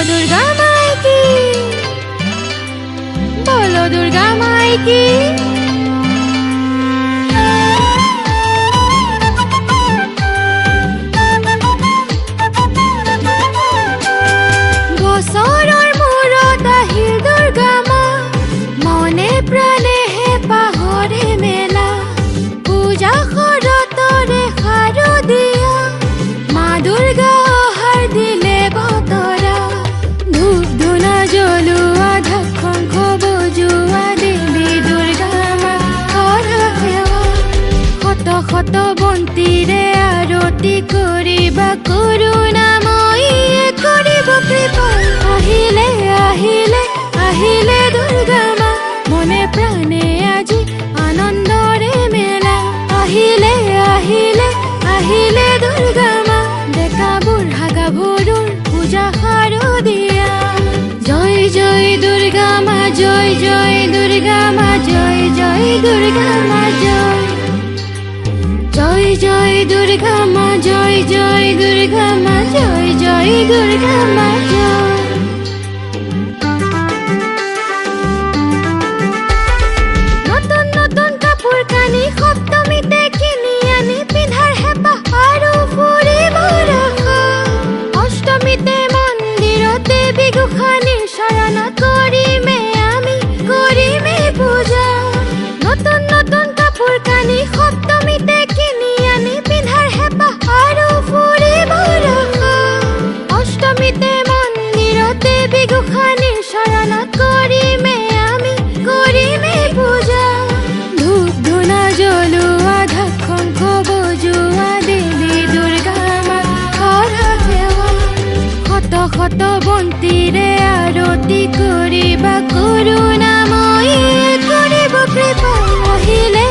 दुर्गा माई की, बोलो दुर्गा माई की। বছৰৰ মূৰত আহিল দুৰ্গা মা, মনে প্ৰাণেহে পাহৰে মেলা। পূজা শৰতৰে শাৰদীয়া, মা দুৰ্গা অহাৰ দিলে বতৰা। ধূপ ধূনা জ্বলোৱা, ঢাক শংখ বজোৱা, দেৱী দুৰ্গা মা কৰা সেৱা। শত শত বন্তিৰে আৰতি কৰিবা, কৰুণাময়ীয়ে কৰিব কৃপা। আহিলে আহিলে আহিলে দুৰ্গা মা, মনে প্ৰাণে আজি আনন্দৰে মেলা। আহিলে আহিলে আহিলে দুৰ্গা মা, ডেকা বুঢ়া গাভৰুৰ পূজা শাৰদীয়া। জয় জয় দুৰ্গা মা, জয় জয় দুৰ্গা মা, জয় জয় দুৰ্গা মা, জয় জয় জয় দুৰ্গা মা, জয় জয় দুৰ্গা মা, জয় জয় দুৰ্গা মা, জয়। নতুন নতুন কাপোৰ কানি সপ্তমীতে কিনি আনি পিন্ধাৰ হেঁপাহ আৰু ফুৰিবৰ আশা। অষ্টমীতে মন্দিৰতে বিঘোষানীৰ চৰণত কৰিমে আমি কৰিমে পূজা। নতুন নতুন কাপোৰ কানি সপ্তমীতে কিনি আনি পিন্ধাৰ হেঁপাহ আৰু ফুৰিবৰ আশা। অষ্টমীতে মন্দিৰতে বিঘোষানীৰ চৰণত কৰিমে আমি কৰিমে পূজা। ধূপ ধূনা জ্বলোৱা, ঢাক শংখ বজোৱা, দেৱী দুৰ্গা মা কৰা সেৱা। শত শত বন্তিৰে আৰতি কৰিবা, কৰুণাময়ীয়ে কৰিব কৃপা। আহিলে